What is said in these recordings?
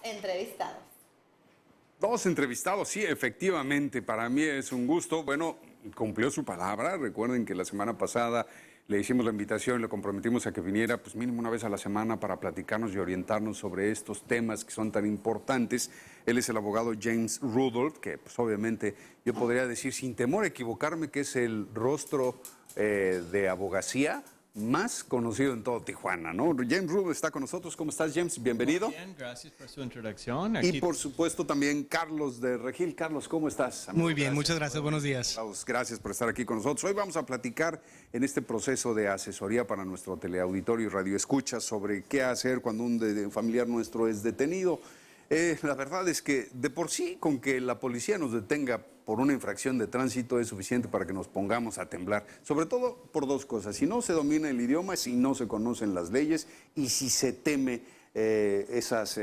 entrevistados. Dos entrevistados, sí, efectivamente, para mí es un gusto. Bueno, cumplió su palabra. Recuerden que la semana pasada le hicimos la invitación y le comprometimos a que viniera pues mínimo una vez a la semana para platicarnos y orientarnos sobre estos temas que son tan importantes. Él es el abogado James Rudolph, que pues obviamente yo podría decir sin temor a equivocarme que es el rostro de abogacía más conocido en todo Tijuana, ¿no? James Rudolph está con nosotros. ¿Cómo estás, James? Bienvenido. Muy bien, gracias por su introducción. Y por supuesto también Carlos de Regil. Carlos, ¿cómo estás, amigo? Muy bien, muchas gracias, buenos días. Gracias por estar aquí con nosotros. Hoy vamos a platicar en este proceso de asesoría para nuestro teleauditorio y radioescucha sobre qué hacer cuando un familiar nuestro es detenido. La verdad es que de por sí con que la policía nos detenga por una infracción de tránsito es suficiente para que nos pongamos a temblar, sobre todo por dos cosas: si no se domina el idioma, si no se conocen las leyes y si se teme esas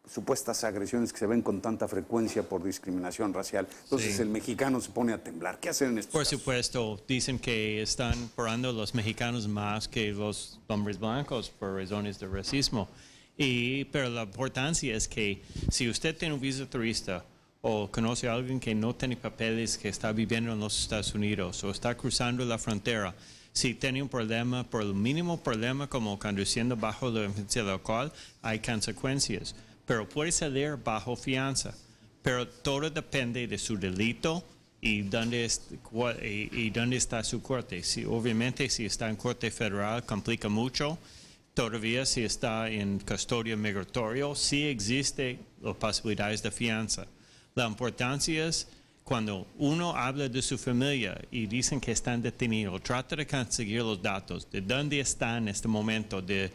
supuestas agresiones que se ven con tanta frecuencia por discriminación racial. Entonces el mexicano se pone a temblar. ¿Qué hacer en estos casos? Por supuesto, dicen que están parando los mexicanos más que los hombres blancos por razones de racismo. Pero la importancia es que si usted tiene un visa turista o conoce a alguien que no tiene papeles, que está viviendo en los Estados Unidos o está cruzando la frontera, si tiene un problema, por el mínimo problema como conduciendo bajo la influencia del alcohol, hay consecuencias. Pero puede salir bajo fianza. Pero todo depende de su delito y dónde está su corte. Obviamente, si está en corte federal, complica mucho. Todavía si está en custodia migratoria, sí existe las posibilidades de fianza. La importancia es cuando uno habla de su familia y dicen que están detenidos, trata de conseguir los datos de dónde están en este momento, de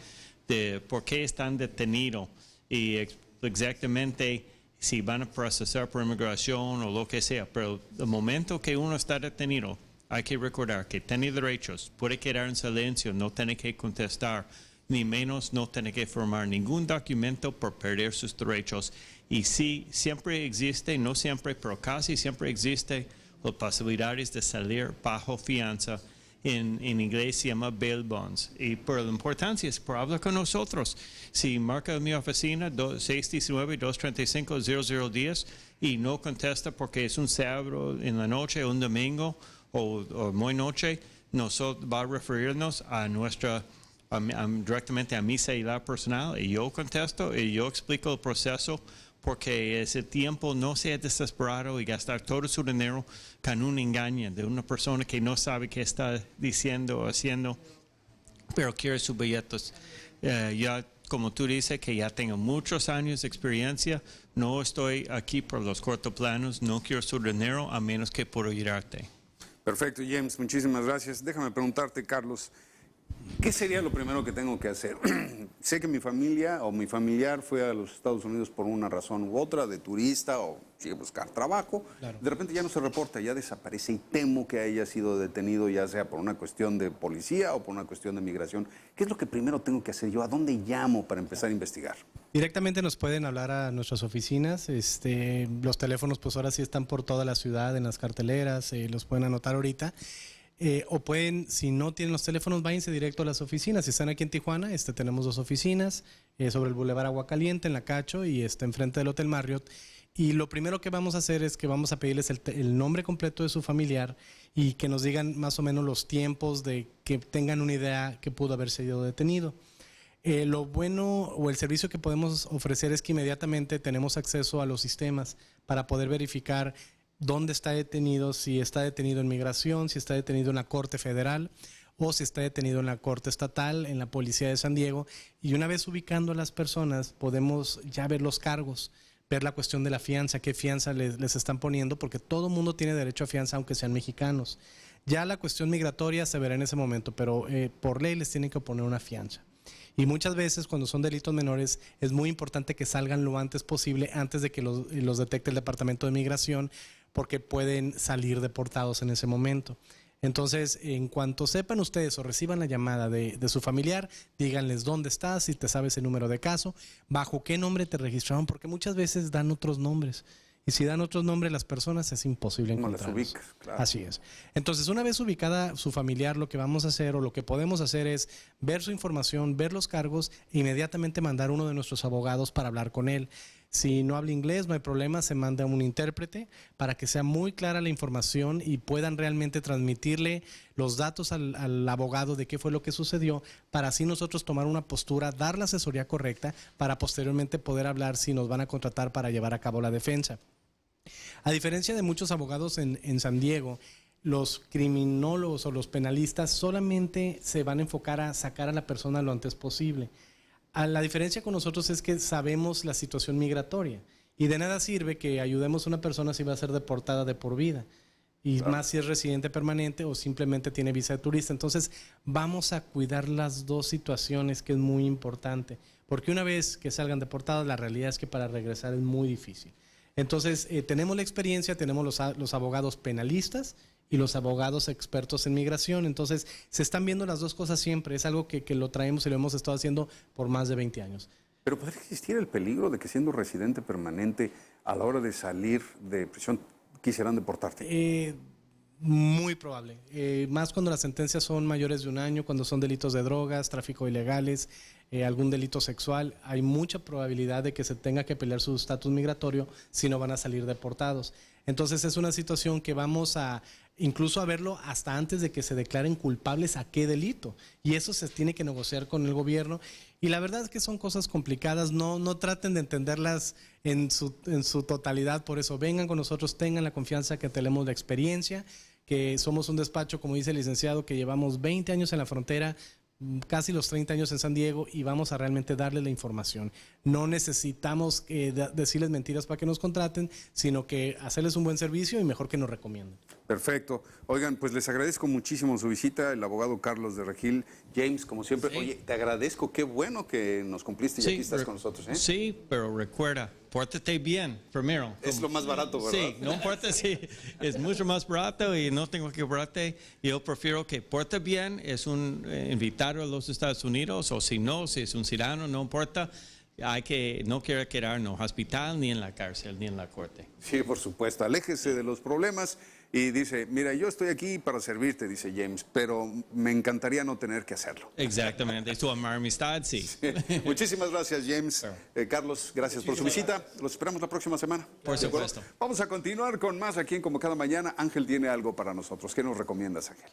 por qué están detenidos y exactamente si van a procesar por inmigración o lo que sea. Pero el momento que uno está detenido, hay que recordar que tiene derechos, puede quedar en silencio, no tiene que contestar, ni menos no tiene que firmar ningún documento por perder sus derechos. Y sí, siempre existe, no siempre, pero casi siempre existe las posibilidades de salir bajo fianza. En inglés se llama bail bonds. Y por la importancia es por hablar con nosotros. Si marca mi oficina 619-235-0010 y no contesta porque es un sábado en la noche o un domingo o muy noche, nosotros va a referirnos a nuestra directamente a mi celular personal y yo contesto y yo explico el proceso, porque ese tiempo no sea desesperado y gastar todo su dinero con un engaño de una persona que no sabe qué está diciendo o haciendo, pero quiere sus billetes. Ya, como tú dices, que ya tengo muchos años de experiencia, no estoy aquí por los cortoplanos, no quiero su dinero a menos que pueda ayudarte. Perfecto, James, muchísimas gracias. Déjame preguntarte, Carlos, ¿qué sería lo primero que tengo que hacer? Sé que mi familia o mi familiar fue a los Estados Unidos por una razón u otra, de turista o sigue a buscar trabajo. Claro. De repente ya no se reporta, ya desaparece y temo que haya sido detenido, ya sea por una cuestión de policía o por una cuestión de migración. ¿Qué es lo que primero tengo que hacer yo? ¿A dónde llamo para empezar a investigar? Directamente nos pueden hablar a nuestras oficinas. Los teléfonos pues ahora sí están por toda la ciudad, en las carteleras, los pueden anotar ahorita. O pueden, si no tienen los teléfonos, váyanse directo a las oficinas. Si están aquí en Tijuana, tenemos dos oficinas, sobre el Boulevard Aguacaliente, en La Cacho, y enfrente del Hotel Marriott. Y lo primero que vamos a hacer es que vamos a pedirles el nombre completo de su familiar y que nos digan más o menos los tiempos, de que tengan una idea que pudo haber sido detenido. Lo bueno o el servicio que podemos ofrecer es que inmediatamente tenemos acceso a los sistemas para poder verificar dónde está detenido, si está detenido en migración, si está detenido en la Corte Federal o si está detenido en la Corte Estatal, en la Policía de San Diego. Y una vez ubicando a las personas, podemos ya ver los cargos, ver la cuestión de la fianza, qué fianza les están poniendo, porque todo mundo tiene derecho a fianza, aunque sean mexicanos. Ya la cuestión migratoria se verá en ese momento, pero por ley les tienen que poner una fianza. Y muchas veces cuando son delitos menores es muy importante que salgan lo antes posible, antes de que los detecte el Departamento de Migración, porque pueden salir deportados en ese momento. Entonces, en cuanto sepan ustedes o reciban la llamada de su familiar, díganles dónde estás, si te sabes el número de caso, bajo qué nombre te registraron, porque muchas veces dan otros nombres. y si dan otros nombres las personas es imposible No las encontrarlos. ubicas, claro. Así es. Entonces, una vez ubicada su familiar, lo que vamos a hacer o lo que podemos hacer es ver su información, ver los cargos e inmediatamente mandar uno de nuestros abogados para hablar con él. Si no habla inglés, no hay problema, se manda un intérprete para que sea muy clara la información y puedan realmente transmitirle los datos al abogado de qué fue lo que sucedió, para así nosotros tomar una postura, dar la asesoría correcta para posteriormente poder hablar si nos van a contratar para llevar a cabo la defensa. A diferencia de muchos abogados en San Diego, los criminólogos o los penalistas solamente se van a enfocar a sacar a la persona lo antes posible. La diferencia con nosotros es que sabemos la situación migratoria y de nada sirve que ayudemos a una persona si va a ser deportada de por vida, y más si es residente permanente o simplemente tiene visa de turista. Entonces vamos a cuidar las dos situaciones, que es muy importante, porque una vez que salgan deportados, la realidad es que para regresar es muy difícil. Entonces tenemos la experiencia, tenemos los abogados penalistas y los abogados expertos en migración. Entonces, se están viendo las dos cosas siempre. Es algo que lo traemos y lo hemos estado haciendo por más de 20 años. Pero ¿podría existir el peligro de que siendo residente permanente, a la hora de salir de prisión, quisieran deportarte? Muy probable. Más cuando las sentencias son mayores de 1 año, cuando son delitos de drogas, tráfico ilegales, algún delito sexual, hay mucha probabilidad de que se tenga que pelear su estatus migratorio si no van a salir deportados. Entonces es una situación que vamos a incluso a verlo hasta antes de que se declaren culpables a qué delito. Y eso se tiene que negociar con el gobierno. Y la verdad es que son cosas complicadas, no traten de entenderlas en su totalidad. Por eso vengan con nosotros, tengan la confianza que tenemos la experiencia, que somos un despacho, como dice el licenciado, que llevamos 20 años en la frontera, casi los 30 años en San Diego, y vamos a realmente darles la información. No necesitamos decirles mentiras para que nos contraten, sino que hacerles un buen servicio y mejor que nos recomienden. Perfecto. Oigan, pues les agradezco muchísimo su visita, el abogado Carlos de Regil. James, como siempre, Sí. oye, te agradezco, qué bueno que nos cumpliste y aquí estás con nosotros. Sí, pero recuerda, pórtate bien primero. Es lo más barato, ¿verdad? Sí, no importa si es mucho más barato y no tengo que cobrarte. Yo prefiero que porte bien, es un invitado a los Estados Unidos, o si no, si es un ciudadano, no importa. No quiere quedar en el hospital, ni en la cárcel, ni en la corte. Sí, por supuesto. Aléjese de los problemas y dice, mira, yo estoy aquí para servirte, dice James, pero me encantaría no tener que hacerlo. Exactamente. Su amistad, sí. Muchísimas gracias, James. Carlos, gracias por su visita. Los esperamos la próxima semana. Por ¿De acuerdo? supuesto. Vamos a continuar con más aquí en Como Cada Mañana. Ángel tiene algo para nosotros. ¿Qué nos recomiendas, Ángel?